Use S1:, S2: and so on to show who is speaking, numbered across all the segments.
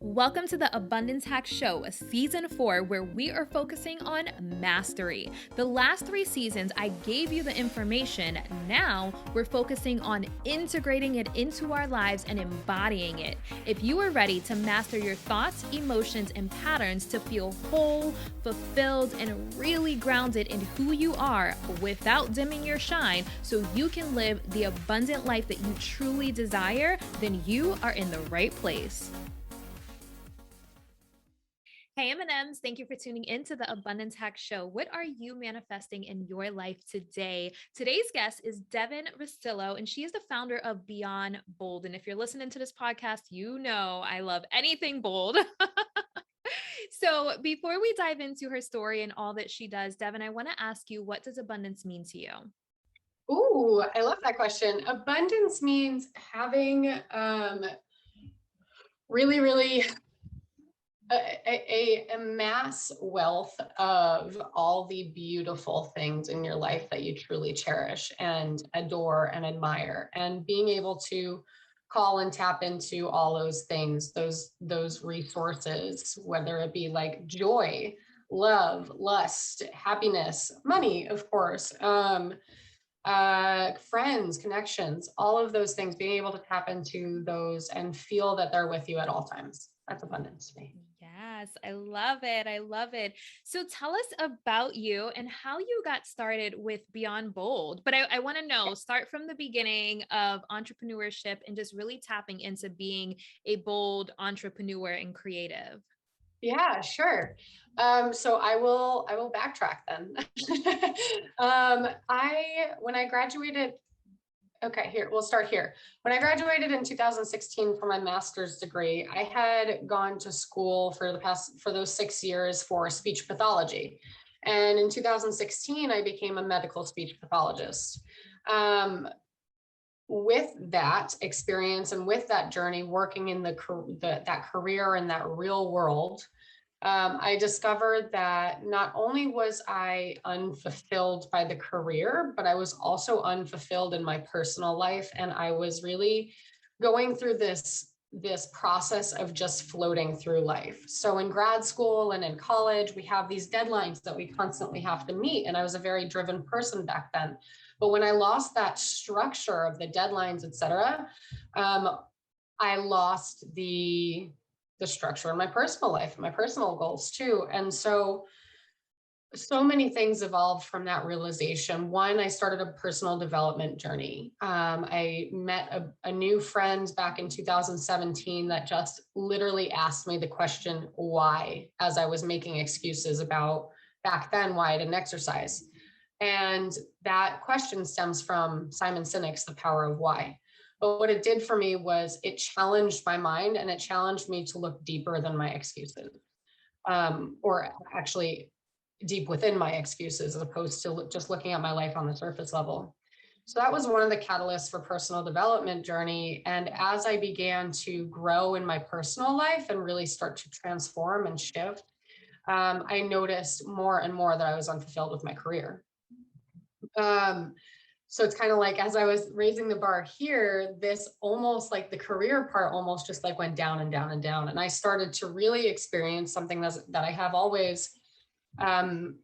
S1: Welcome to the Abundance Hack Show, Season 4, where we are focusing on mastery. The last 3 seasons, I gave you the information. Now, we're focusing on integrating it into our lives and embodying it. If you are ready to master your thoughts, emotions, and patterns to feel whole, fulfilled, and really grounded in who you are without dimming your shine so you can live the abundant life that you truly desire, then you are in the right place. Hey M&Ms, thank you for tuning in to the Abundance Hack Show. What are you manifesting in your life today? Today's guest is Devin Roscillo, and she is the founder of Beyond Bold. And if you're listening to this podcast, you know I love anything bold. So before we dive into her story and all that she does, Devin, I want to ask you, what does abundance mean to you?
S2: Ooh, I love that question. Abundance means having really a mass wealth of all the beautiful things in your life that you truly cherish and adore and admire, and being able to call and tap into all those things, those resources, whether it be like joy, love, lust, happiness, money, of course, friends, connections, all of those things, being able to tap into those and feel that they're with you at all times. That's abundance to me.
S1: Yes, I love it. I love it. So tell us about you and how you got started with Beyond Bold. But I want to know, start from the beginning of entrepreneurship and just really tapping into being a bold entrepreneur and creative.
S2: Yeah, sure. So I will backtrack then. When I graduated, okay, here, we'll start here. When I graduated in 2016 for my master's degree, I had gone to school for those 6 years for speech pathology. And in 2016, I became a medical speech pathologist. With that experience and with that journey, working in that career in that real world, I discovered that not only was I unfulfilled by the career, but I was also unfulfilled in my personal life. And I was really going through this process of just floating through life. So in grad school and in college, we have these deadlines that we constantly have to meet. And I was a very driven person back then. But when I lost that structure of the deadlines, et cetera, I lost the structure in my personal life, my personal goals too. And so many things evolved from that realization. One, I started a personal development journey. I met a new friend back in 2017 that just literally asked me the question, why, as I was making excuses about back then why I didn't exercise. And that question stems from Simon Sinek's The Power of Why. But what it did for me was it challenged my mind, and it challenged me to look deeper than my excuses, or actually deep within my excuses, as opposed to just looking at my life on the surface level. So that was one of the catalysts for personal development journey. And as I began to grow in my personal life and really start to transform and shift, I noticed more and more that I was unfulfilled with my career. So it's kind of like, as I was raising the bar here, this almost like the career part almost just like went down and down and down. And I started to really experience something that I have always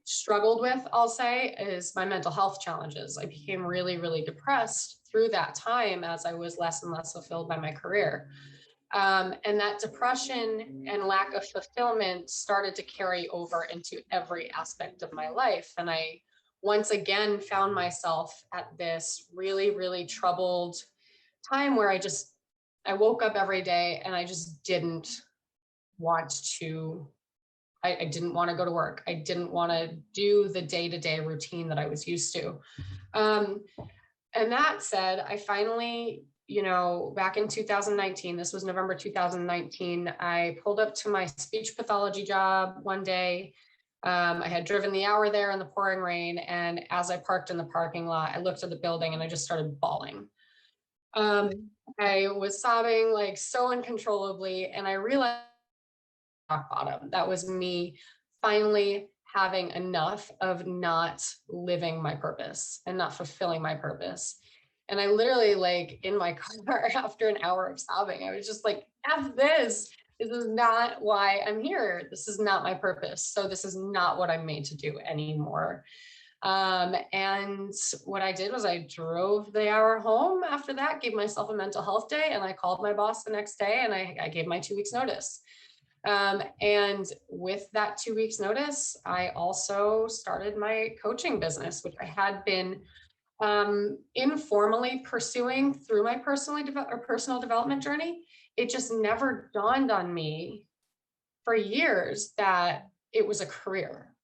S2: struggled with, I'll say, is my mental health challenges. I became really depressed through that time as I was less and less fulfilled by my career. And that depression and lack of fulfillment started to carry over into every aspect of my life. And I once again found myself at this really troubled time where I woke up every day and I just didn't want to, I didn't want to go to work. I didn't want to do the day-to-day routine that I was used to. And that said, I finally, back in 2019, this was November 2019, I pulled up to my speech pathology job one day. I had driven the hour there in the pouring rain. And as I parked in the parking lot, I looked at the building and I just started bawling. I was sobbing like so uncontrollably. And I realized rock bottom. That was me finally having enough of not living my purpose and not fulfilling my purpose. And I literally, like, in my car after an hour of sobbing, I was just like, F this. This is not why I'm here. This is not my purpose. So this is not what I'm made to do anymore. And what I did was I drove the hour home after that, gave myself a mental health day, and I called my boss the next day and I gave my 2 weeks notice. And with that 2 weeks notice, I also started my coaching business, which I had been informally pursuing through my personal development journey. It just never dawned on me for years that it was a career,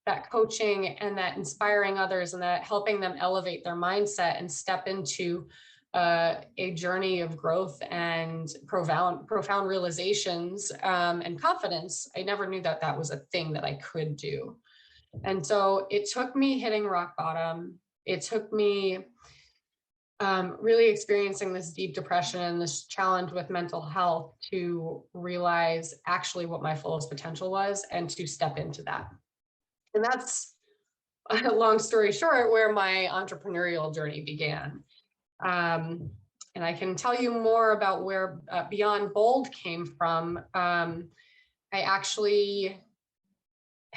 S2: that coaching and that inspiring others and that helping them elevate their mindset and step into a journey of growth and profound realizations and confidence. I never knew that that was a thing that I could do. And so it took me hitting rock bottom. It took me really experiencing this deep depression and this challenge with mental health to realize actually what my fullest potential was and to step into that. And that's a long story short, where my entrepreneurial journey began. Um, and I can tell you more about where Beyond Bold came from. I actually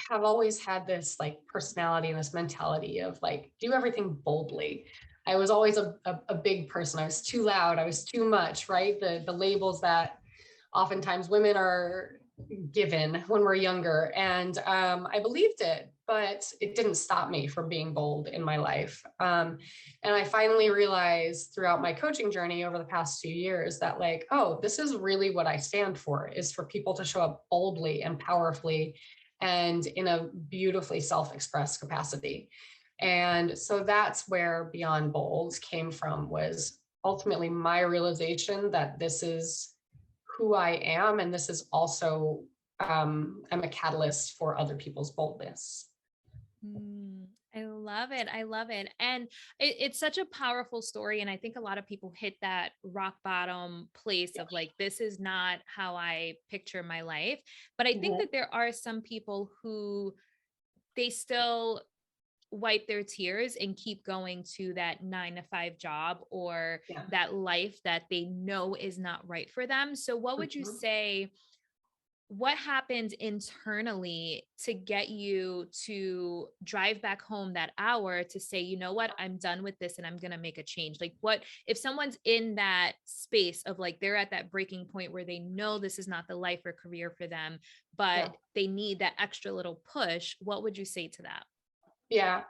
S2: have always had this like personality and this mentality of like, do everything boldly. I was always a big person. I was too loud. I was too much, right? The labels that oftentimes women are given when we're younger. And I believed it, but it didn't stop me from being bold in my life. And I finally realized throughout my coaching journey over the past 2 years that like, oh, this is really what I stand for, is for people to show up boldly and powerfully and in a beautifully self-expressed capacity. And so that's where Beyond Bold came from, was ultimately my realization that this is who I am. And this is also, I'm a catalyst for other people's boldness.
S1: I love it. I love it. And it's such a powerful story. And I think a lot of people hit that rock bottom place of like, this is not how I picture my life. But I think
S2: Mhm.
S1: that there are some people who they still wipe their tears and keep going to that 9 to 5 job or
S2: Yeah.
S1: that life that they know is not right for them. So, what would you
S2: Mhm.
S1: say? What happened internally to get you to drive back home that hour to say, you know what, I'm done with this and I'm going to make a change? Like, what if someone's in that space of like they're at that breaking point where they know this is not the life or career for them,
S2: Yeah.
S1: but they need that extra little push? What would you say to that?
S2: Yeah.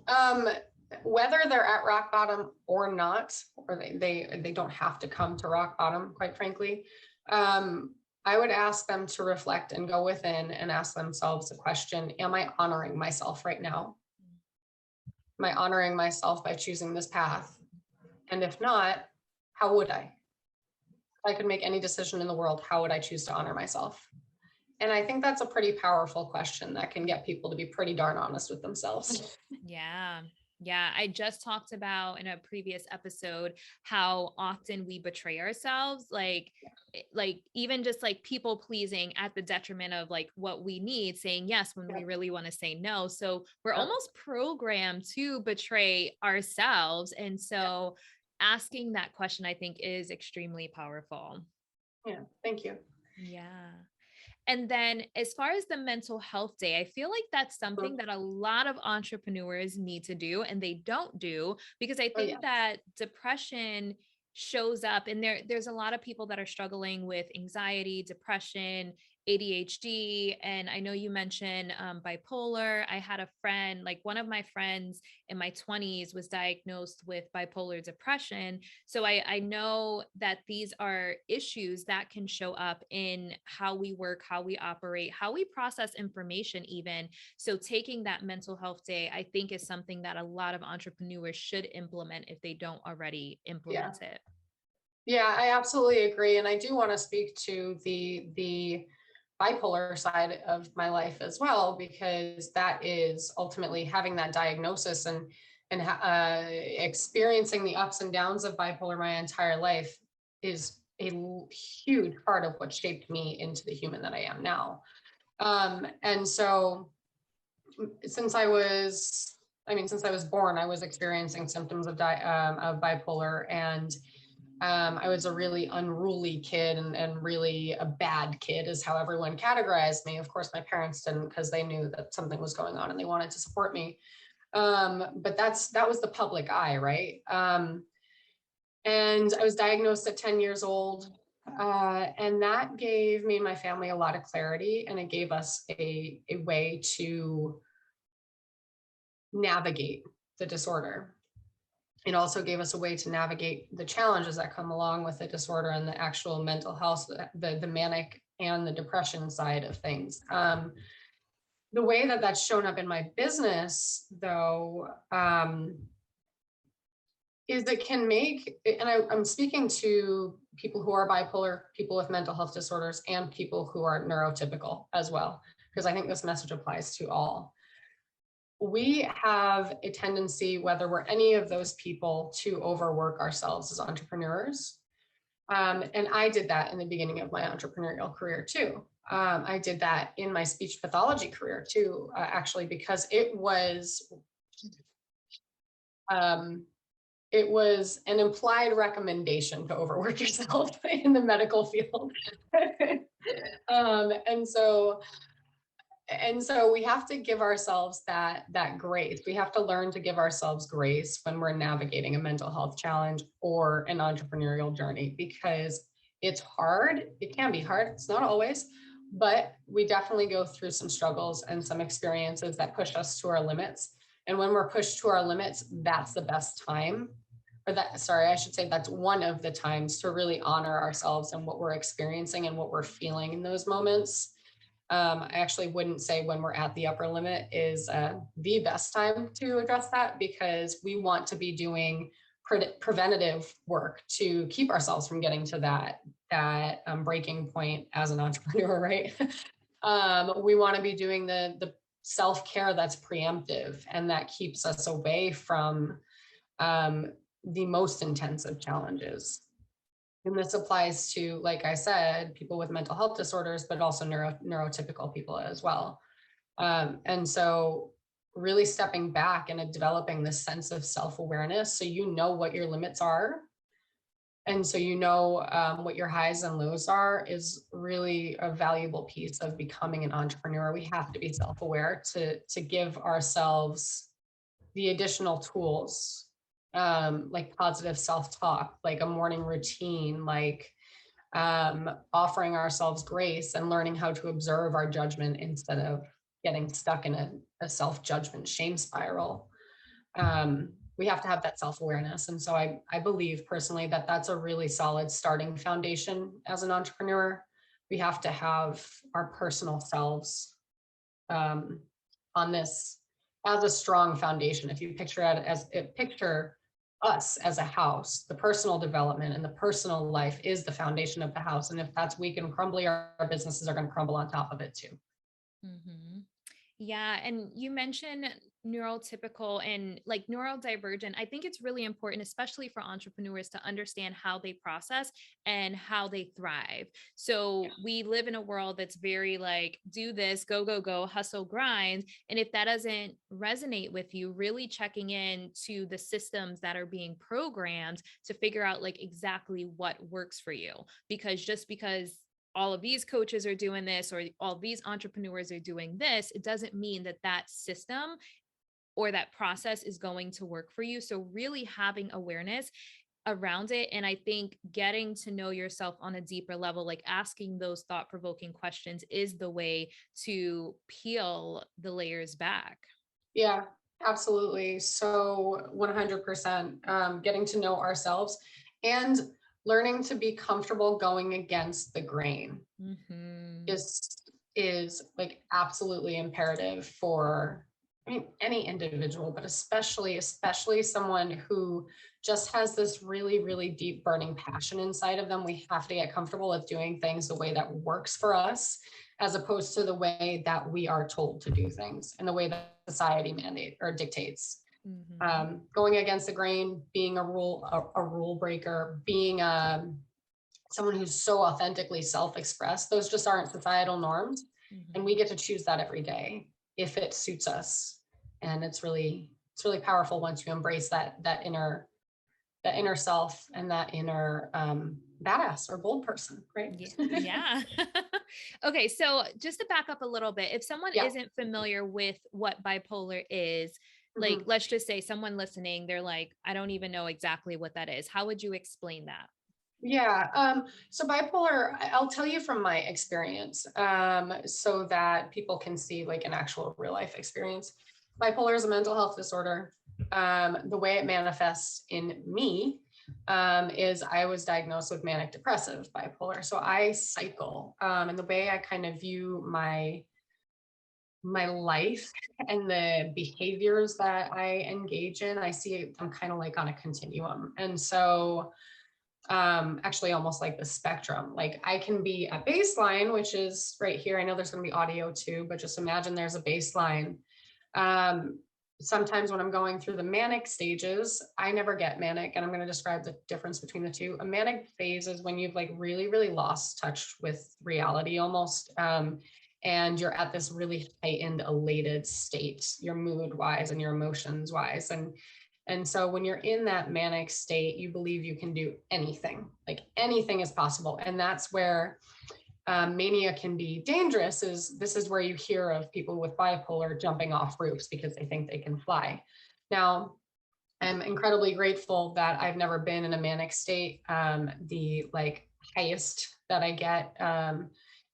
S2: Um, Whether they're at rock bottom or not, or they don't have to come to rock bottom, quite frankly. Um, I would ask them to reflect and go within and ask themselves the question, am I honoring myself right now? Am I honoring myself by choosing this path? And if not, how would I? If I could make any decision in the world, how would I choose to honor myself? And I think that's a pretty powerful question that can get people to be pretty darn honest with themselves.
S1: Yeah. Yeah. I just talked about in a previous episode how often we betray ourselves, like even just like people pleasing at the detriment of like what we need, saying yes when we
S2: Yep.
S1: really want to say no. So we're
S2: Yep.
S1: almost programmed to betray ourselves. And
S2: Yeah.
S1: so asking that question, I think, is extremely powerful.
S2: Yeah. Thank you.
S1: Yeah. And then, as far as the mental health day, I feel like that's
S2: Mhm.
S1: something that a lot of entrepreneurs need to do and they don't do because I
S2: Oh,
S1: think
S2: yeah.
S1: that depression shows up and there's a lot of people that are struggling with anxiety, depression, ADHD, and I know you mentioned bipolar. I had a friend, like one of my friends in my 20s was diagnosed with bipolar depression, so I know that these are issues that can show up in how we work, how we operate, how we process information, even. So, taking that mental health day, I think, is something that a lot of entrepreneurs should implement if they don't already
S2: Yeah.
S1: implement it.
S2: Yeah, I absolutely agree. And I do want to speak to the bipolar side of my life as well, because that is ultimately having that diagnosis and experiencing the ups and downs of bipolar my entire life is a huge part of what shaped me into the human that I am now. And so since I was, since I was born, I was experiencing symptoms of bipolar, and I was a really unruly kid and really a bad kid is how everyone categorized me. Of course, my parents didn't, because they knew that something was going on and they wanted to support me. But that was the public eye, right? And I was diagnosed at 10 years old. And that gave me and my family a lot of clarity, and it gave us a way to navigate the disorder. It also gave us a way to navigate the challenges that come along with the disorder and the actual mental health, the manic and the depression side of things. The way that that's shown up in my business, though, is it can make, and I'm speaking to people who are bipolar, people with mental health disorders, and people who are neurotypical as well, because I think this message applies to all. We have a tendency, whether we're any of those people, to overwork ourselves as entrepreneurs. And I did that in the beginning of my entrepreneurial career too. I did that in my speech pathology career too, actually, because it was an implied recommendation to overwork yourself in the medical field. And so we have to give ourselves that grace. We have to learn to give ourselves grace when we're navigating a mental health challenge or an entrepreneurial journey, because it's hard. It can be hard. It's not always, but we definitely go through some struggles and some experiences that push us to our limits. And when we're pushed to our limits, that's the best time. I should say that's one of the times to really honor ourselves and what we're experiencing and what we're feeling in those moments. I actually wouldn't say when we're at the upper limit is the best time to address that, because we want to be doing preventative work to keep ourselves from getting to that breaking point as an entrepreneur, right? We want to be doing the self-care that's preemptive and that keeps us away from the most intensive challenges. And this applies to, like I said, people with mental health disorders, but also neurotypical people as well. And so really stepping back and developing this sense of self-awareness, so you know what your limits are, and so you know what your highs and lows are, is really a valuable piece of becoming an entrepreneur. We have to be self-aware to give ourselves the additional tools, like positive self-talk, like a morning routine, like offering ourselves grace and learning how to observe our judgment instead of getting stuck in a self-judgment shame spiral. We have to have that self-awareness. And so I believe personally that that's a really solid starting foundation as an entrepreneur. We have to have our personal selves on this as a strong foundation. If you picture picture us as a house, the personal development and the personal life is the foundation of the house. And if that's weak and crumbly, our businesses are going to crumble on top of it too.
S1: Mm-hmm. Yeah. And you mentioned neurotypical and like neurodivergent. I think it's really important, especially for entrepreneurs, to understand how they process and how they thrive. So we live in a world that's very like, do this, go, go, go, hustle, grind. And if that doesn't resonate with you, really checking in to the systems that are being programmed to figure out like exactly what works for you. Because just because all of these coaches are doing this or all these entrepreneurs are doing this, it doesn't mean that that system or that process is going to work for you. So really having awareness around it. And I think getting to know yourself on a deeper level, like asking those thought-provoking questions, is the way to peel the layers back.
S2: Yeah, absolutely. So 100%, getting to know ourselves and learning to be comfortable going against the grain
S1: Mm-hmm.
S2: is like absolutely imperative for, I mean, any individual, but especially someone who just has this really, really deep burning passion inside of them. We have to get comfortable with doing things the way that works for us, as opposed to the way that we are told to do things and the way that society mandate or dictates.
S1: Mm-hmm.
S2: Going against the grain, being a rule breaker, being someone who's so authentically self-expressed, those just aren't societal norms. And we get to choose that every day if it suits us. And it's really powerful once you embrace that inner the inner self and that inner badass or bold person, right?
S1: Yeah. Yeah. Okay. So just to back up a little bit, if someone
S2: Yeah.
S1: isn't familiar with what bipolar is, like,
S2: Mhm.
S1: let's just say someone listening, they're like, I don't even know exactly what that is. How would you explain that?
S2: Yeah. So bipolar, I'll tell you from my experience, so that people can see like an actual real life experience. Bipolar is a mental health disorder. The way it manifests in me, is I was diagnosed with manic depressive bipolar. So I cycle, and the way I kind of view my life and the behaviors that I engage in, I see I'm kind of like on a continuum. And so actually almost like the spectrum. Like I can be at baseline, which is right here. I know there's going to be audio too, but just imagine there's a baseline. Um, Sometimes when I'm going through the manic stages, I never get manic, and I'm going to describe the difference between the two. A manic phase is when you've like really, really lost touch with reality almost. And you're at this really heightened, elated state, your mood wise and your emotions wise. And so when you're in that manic state, you believe you can do anything, like anything is possible. And that's where mania can be dangerous. Is this is where you hear of people with bipolar jumping off roofs because they think they can fly. Now, I'm incredibly grateful that I've never been in a manic state. The like highest that I get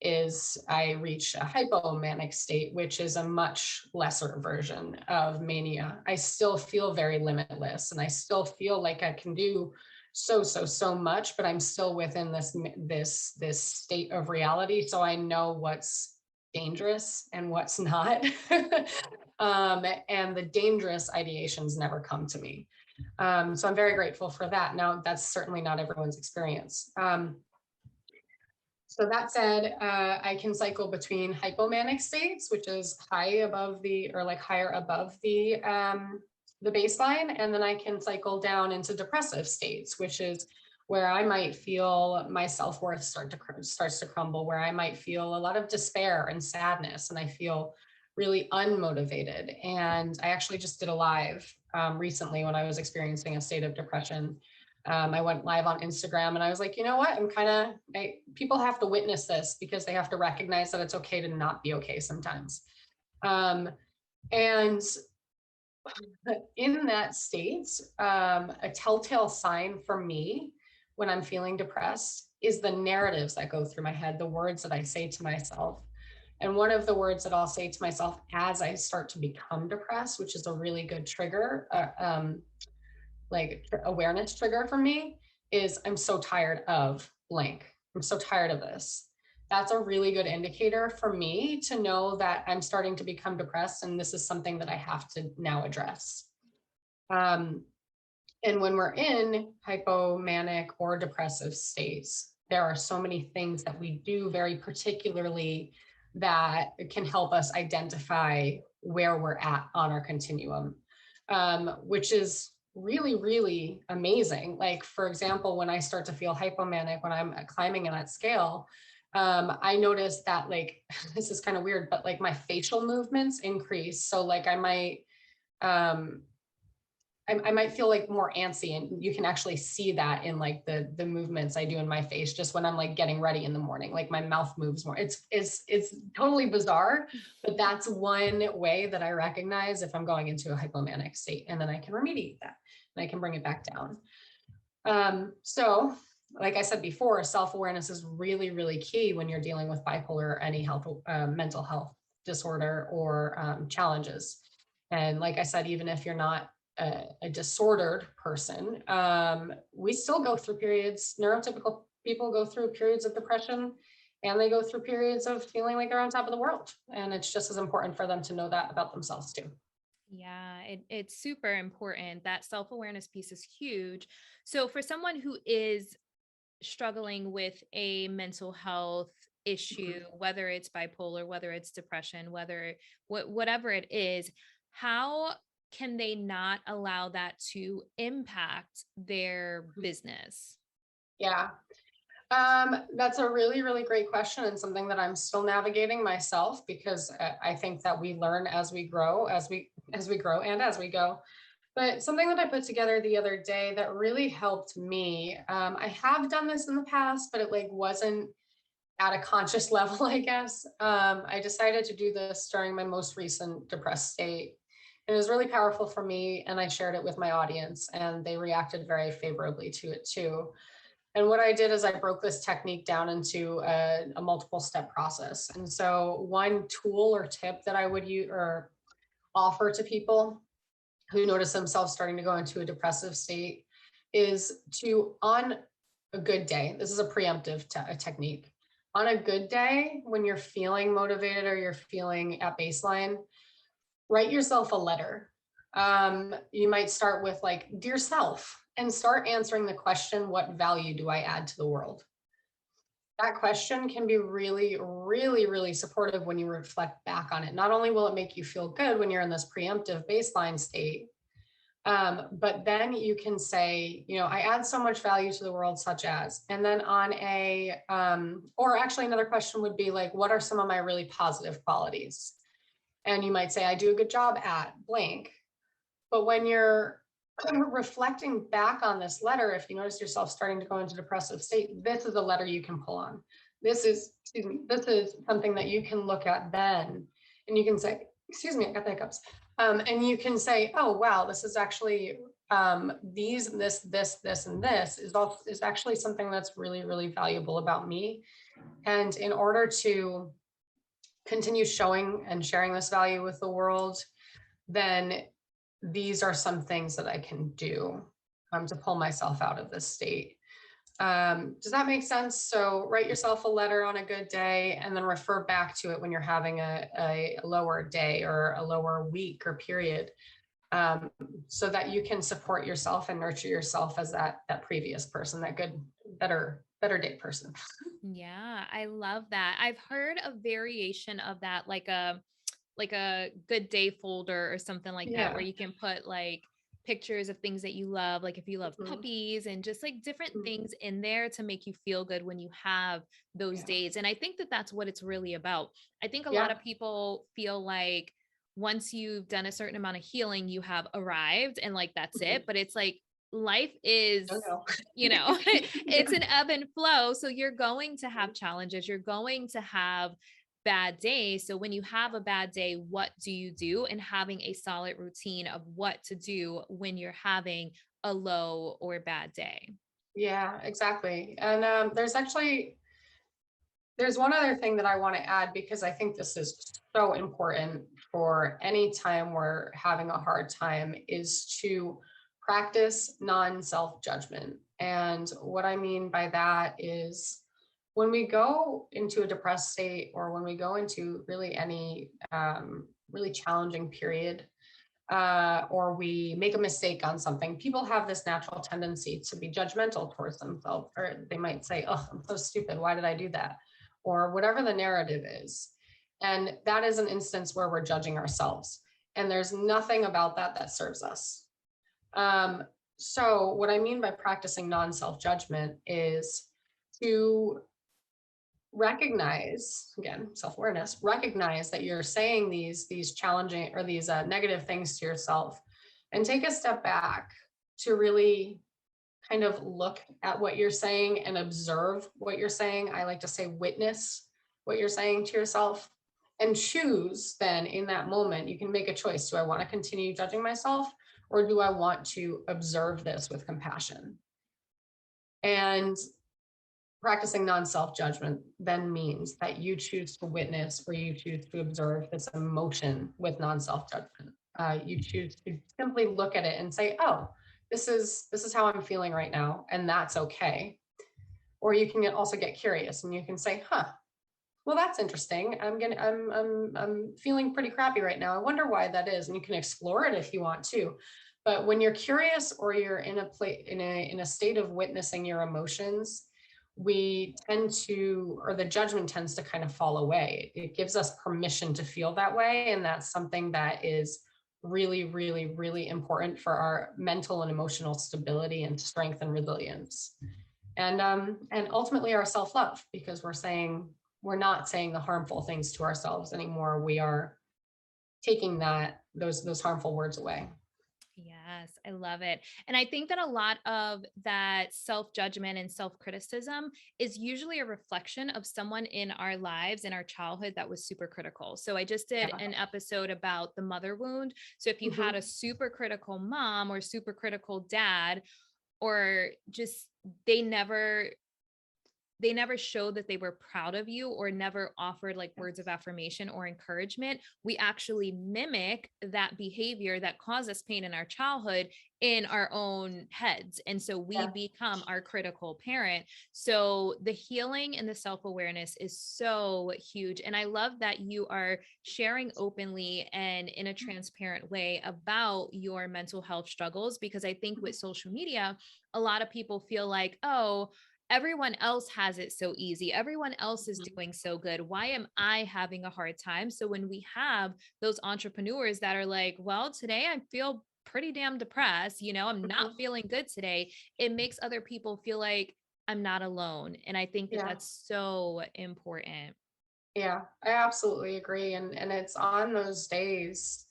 S2: is I reach a hypomanic state, which is a much lesser version of mania. I still feel very limitless, and I still feel like I can do so much, but I'm still within this state of reality. So I know what's dangerous and what's not. And the dangerous ideations never come to me. So I'm very grateful for that. Now, that's certainly not everyone's experience. So that said, I can cycle between hypomanic states, which is high above the, or like higher above the baseline. And then I can cycle down into depressive states, which is where I might feel my self-worth starts to crumble, where I might feel a lot of despair and sadness, and I feel really unmotivated. And I actually just did a live recently when I was experiencing a state of depression. I went live on Instagram, and I was like, you know what? People have to witness this because they have to recognize that it's okay to not be okay sometimes. And in that state, a telltale sign for me when I'm feeling depressed is the narratives that go through my head, the words that I say to myself. And one of the words that I'll say to myself as I start to become depressed, which is a really good trigger, like awareness trigger for me, is I'm so tired of blank. I'm so tired of this. That's a really good indicator for me to know that I'm starting to become depressed, and this is something that I have to now address. And when we're in hypomanic or depressive states, there are so many things that we do very particularly that can help us identify where we're at on our continuum, which is really, really amazing. Like, for example, when I start to feel hypomanic, when I'm climbing in that scale, I noticed that, like, this is kind of weird, but like my facial movements increase. So like um, I might feel like more antsy, and you can actually see that in like the movements I do in my face just when I'm like getting ready in the morning. Like my mouth moves more. It's totally bizarre, but that's one way that I recognize if I'm going into a hypomanic state, and then I can remediate that and I can bring it back down. So like I said before, self-awareness is really, really key when you're dealing with bipolar or any mental health disorder or challenges. And like I said, even if you're not a disordered person, we still go through periods. Neurotypical people go through periods of depression, and they go through periods of feeling like they're on top of the world. And it's just as important for them to know that about themselves too.
S1: Yeah, it's super important. That self-awareness piece is huge. So for someone who is struggling with a mental health issue,
S2: Mhm.
S1: whether it's bipolar, whether it's depression, whatever it is, how can they not allow that to impact their business?
S2: Yeah. That's a really, really great question, and something that I'm still navigating myself, because I think that we learn as we grow, as we grow and as we go. But something that I put together the other day that really helped me, I have done this in the past, but it like wasn't at a conscious level, I guess. I decided to do this during my most recent depressed state. It was really powerful for me, and I shared it with my audience, and they reacted very favorably to it too. And what I did is I broke this technique down into a multiple step process. And so, one tool or tip that I would use or offer to people who notice themselves starting to go into a depressive state is to, on a good day, this is a preemptive technique. On a good day, when you're feeling motivated or you're feeling at baseline, write yourself a letter. You might start with like, dear self, and start answering the question, what value do I add to the world? That question can be really, really, really supportive when you reflect back on it. Not only will it make you feel good when you're in this preemptive baseline state, but then you can say, I add so much value to the world, such as, and then on or actually another question would be like, what are some of my really positive qualities? And you might say, I do a good job at blank. But when you're reflecting back on this letter, if you notice yourself starting to go into depressive state, this is a letter you can pull on. This is something that you can look at then, and you can say, excuse me, I got the hiccups. And you can say, oh, wow, this is actually this, and this is actually something that's really, really valuable about me. And in order to continue showing and sharing this value with the world, then these are some things that I can do to pull myself out of this state. Does that make sense? So write yourself a letter on a good day and then refer back to it when you're having a lower day or a lower week or period, so that you can support yourself and nurture yourself as that previous person, that good, better day person.
S1: Yeah, I love that. I've heard a variation of that, like a good day folder or something like that, where
S2: Yeah.
S1: you can put like pictures of things that you love, like if you love
S2: Mhm.
S1: puppies and just like different
S2: Mhm.
S1: things in there to make you feel good when you have those
S2: Yeah.
S1: days. And I think that that's what it's really about. I think a lot
S2: Yeah.
S1: of people feel like once you've done a certain amount of healing, you have arrived and like that's it.
S2: Mhm.
S1: But it's like life
S2: No,
S1: is,
S2: no.
S1: it's
S2: Yeah.
S1: an ebb and flow. So you're going to have challenges, you're going to have bad day. So when you have a bad day, what do you do? And having a solid routine of what to do when you're having a low or bad day.
S2: Yeah, exactly. And there's one other thing that I want to add, because I think this is so important for any time we're having a hard time, is to practice non-self judgment. And what I mean by that is, when we go into a depressed state, or when we go into really any really challenging period, or we make a mistake on something, people have this natural tendency to be judgmental towards themselves, or they might say, oh, I'm so stupid, why did I do that? Or whatever the narrative is. And that is an instance where we're judging ourselves. And there's nothing about that that serves us. Um, so, what I mean by practicing non self judgment is to recognize, again, self-awareness, recognize that you're saying these challenging or these negative things to yourself, and take a step back to really kind of look at what you're saying and observe what you're saying. I like to say witness what you're saying to yourself, and choose. Then in that moment you can make a choice. Do I want to continue judging myself, or do I want to observe this with compassion? And practicing non-self judgment then means that you choose to witness, or you choose to observe this emotion with non-self judgment. You choose to simply look at it and say, "Oh, this is how I'm feeling right now, and that's okay." Or you can also get curious, and you can say, "Huh, well, that's interesting. I'm feeling pretty crappy right now. I wonder why that is." And you can explore it if you want to. But when you're curious, or you're in a place in a state of witnessing your emotions, we tend to, or the judgment tends to kind of fall away. It gives us permission to feel that way, and that's something that is really, really, really important for our mental and emotional stability and strength and resilience, and ultimately our self-love, because we're not saying the harmful things to ourselves anymore. We are taking those harmful words away.
S1: Yes. Yes, I love it. And I think that a lot of that self judgment and self criticism is usually a reflection of someone in our lives in our childhood that was super critical. So I just did
S2: Yeah.
S1: an episode about the mother wound. So if you had
S2: Mhm.
S1: a super critical mom or super critical dad, or just they never they never showed that they were proud of you or never offered like
S2: Yeah.
S1: words of affirmation or encouragement, we actually mimic that behavior that caused us pain in our childhood in our own heads. And so we
S2: Yeah.
S1: become our critical parent. So the healing and the self awareness is so huge. And I love that you are sharing openly and in a transparent way about your mental health struggles, because I think with social media, a lot of people feel like, oh, everyone else has it so easy. Everyone else is
S2: Mhm.
S1: doing so good. Why am I having a hard time? So when we have those entrepreneurs that are like, well, today I feel pretty damn depressed, I'm not
S2: Mhm.
S1: feeling good today, it makes other people feel like I'm not alone. And I think that
S2: Yeah.
S1: that's so important.
S2: Yeah, I absolutely agree. And it's on those days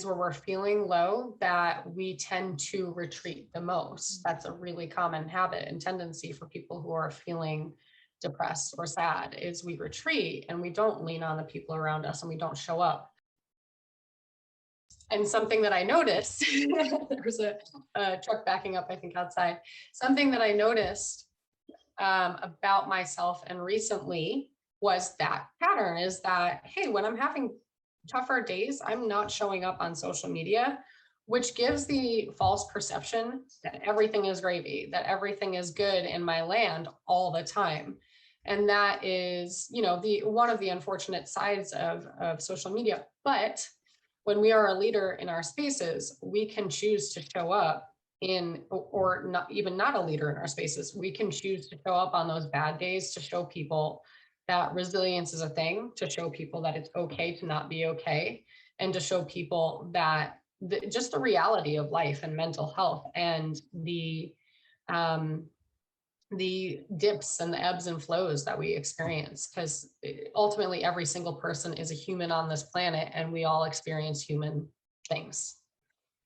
S2: where we're feeling low that we tend to retreat the most. That's a really common habit and tendency for people who are feeling depressed or sad is we retreat and we don't lean on the people around us and we don't show up. And something that I noticed, there was a truck backing up, I think, outside. Something that I noticed about myself and recently was that pattern is that, hey, when I'm having tougher days, I'm not showing up on social media, which gives the false perception that everything is gravy, that everything is good in my land all the time. And that is, the one of the unfortunate sides of social media. But when we are a leader in our spaces, we can choose to show up in or not even not a leader in our spaces. We can choose to show up on those bad days to show people that resilience is a thing, to show people that it's okay to not be okay, and to show people that just the reality of life and mental health and um, the dips and the ebbs and flows that we experience, because ultimately every single person is a human on this planet and we all experience human things.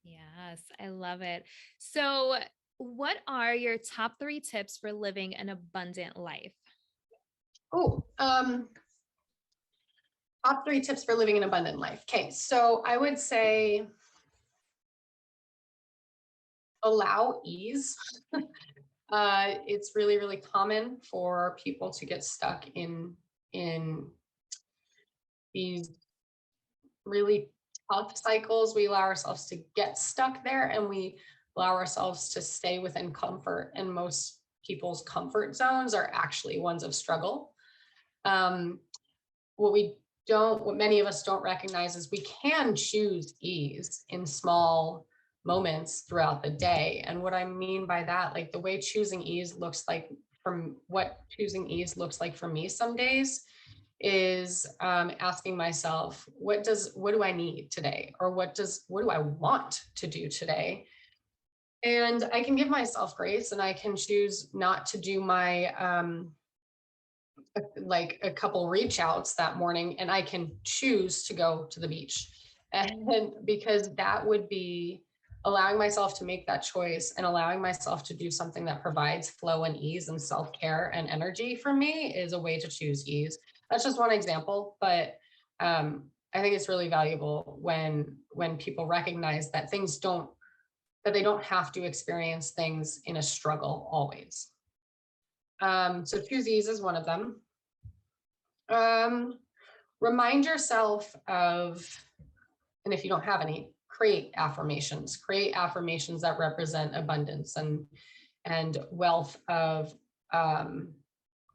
S1: Yes, I love it. So, what are your top 3 tips for living an abundant life?
S2: Oh, top 3 tips for living an abundant life. Okay, so I would say allow ease. It's really, really common for people to get stuck in these really tough cycles. We allow ourselves to get stuck there, and we allow ourselves to stay within comfort. And most people's comfort zones are actually ones of struggle. Um, what we what many of us don't recognize is we can choose ease in small moments throughout the day. And what I mean by that, like the way choosing ease looks like, from what choosing ease looks like for me some days, is asking myself, what do I need today, or what do I want to do today? And I can give myself grace, and I can choose not to do my like a couple reach outs that morning, and I can choose to go to the beach. And because that would be allowing myself to make that choice and allowing myself to do something that provides flow and ease and self-care and energy for me is a way to choose ease. That's just one example, but I think it's really valuable when people recognize that that they don't have to experience things in a struggle always. So choose ease is one of them. Um, Remind yourself of, and if you don't have any, create affirmations that represent abundance and wealth of um,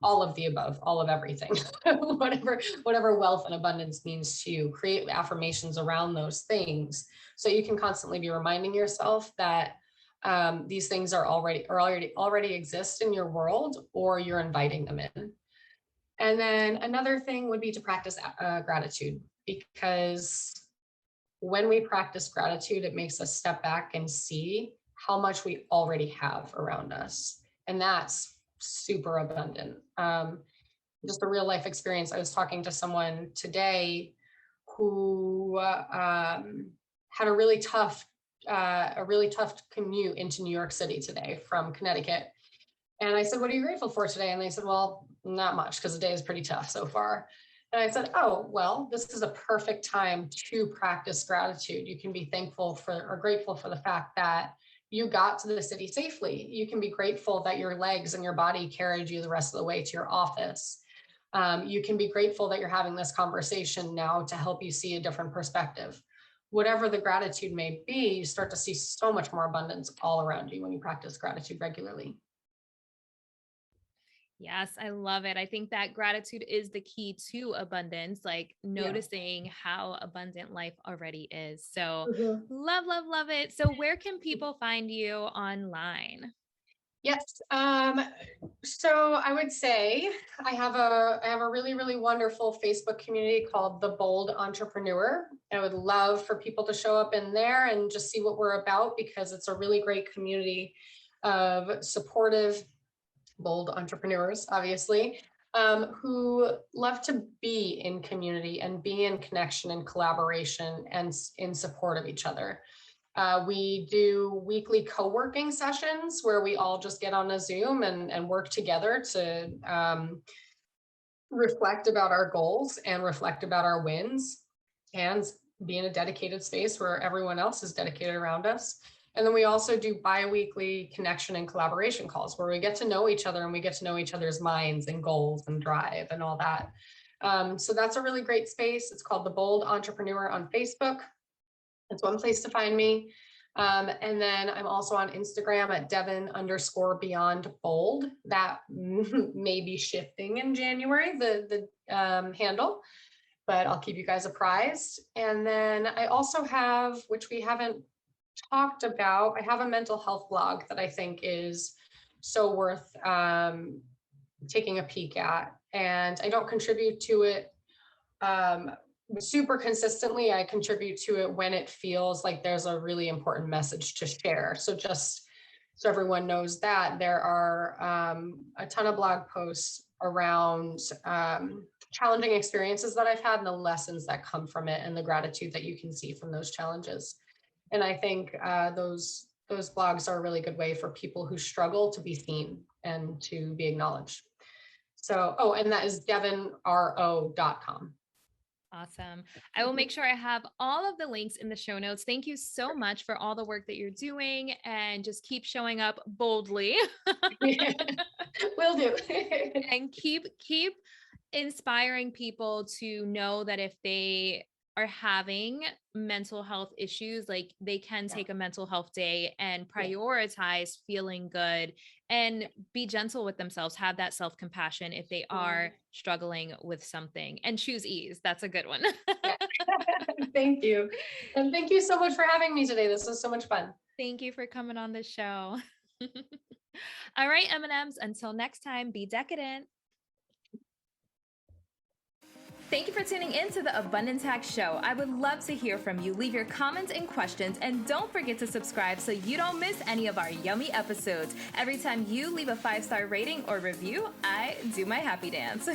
S2: all of the above, all of everything, whatever wealth and abundance means to you. Create affirmations around those things so you can constantly be reminding yourself that these things already exist in your world, or you're inviting them in. And then another thing would be to practice gratitude, because when we practice gratitude, it makes us step back and see how much we already have around us. And that's super abundant. Just a real life experience. I was talking to someone today who had a really tough a really tough commute into New York City today from Connecticut. And I said, what are you grateful for today? And they said, well, not much because the day is pretty tough so far. And I said, oh, well, this is a perfect time to practice gratitude. You can be thankful for or grateful for the fact that you got to the city safely. You can be grateful that your legs and your body carried you the rest of the way to your office. You can be grateful that you're having this conversation now to help you see a different perspective. Whatever the gratitude may be, you start to see so much more abundance all around you when you practice gratitude regularly.
S1: Yes, I love it. I think that gratitude is the key to abundance, like
S2: Yeah.
S1: noticing how abundant life already is. So,
S2: Mhm.
S1: love, love, love it. So, where can people find you online?
S2: Yes. So I would say I have a really, really wonderful Facebook community called The Bold Entrepreneur. I would love for people to show up in there and just see what we're about, because it's a really great community of supportive, bold entrepreneurs, obviously, who love to be in community and be in connection and collaboration and in support of each other. We do weekly co-working sessions where we all just get on a Zoom and work together to reflect about our goals and reflect about our wins and be in a dedicated space where everyone else is dedicated around us. And then we also do bi-weekly connection and collaboration calls where we get to know each other and we get to know each other's minds and goals and drive and all that. So that's a really great space. It's called The Bold Entrepreneur on Facebook. That's one place to find me. And then I'm also on Instagram at Devin_Beyond_Bold. That may be shifting in January, the handle, but I'll keep you guys apprised. And then I also have, which we haven't talked about, I have a mental health blog that I think is so worth taking a peek at. And I don't contribute to it super consistently. I contribute to it when it feels like there's a really important message to share. So just so everyone knows that there are a ton of blog posts around challenging experiences that I've had and the lessons that come from it and the gratitude that you can see from those challenges. And I think those blogs are a really good way for people who struggle to be seen and to be acknowledged. So, oh, and that is devinro.com.
S1: Awesome. I will make sure I have all of the links in the show notes. Thank you so much for all the work that you're doing, and just keep showing up boldly.
S2: Will do.
S1: And keep inspiring people to know that if they are having mental health issues, like they can take a mental health day and prioritize feeling good and be gentle with themselves, have that self-compassion if they are struggling with something, and choose ease. That's a good one.
S2: Thank you. And thank you so much for having me today. This was so much fun.
S1: Thank you for coming on the show. All right, M&Ms, until next time, be decadent. Thank you for tuning in to the Abundance Hack Show. I would love to hear from you. Leave your comments and questions, and don't forget to subscribe so you don't miss any of our yummy episodes. Every time you leave a 5-star rating or review, I do my happy dance.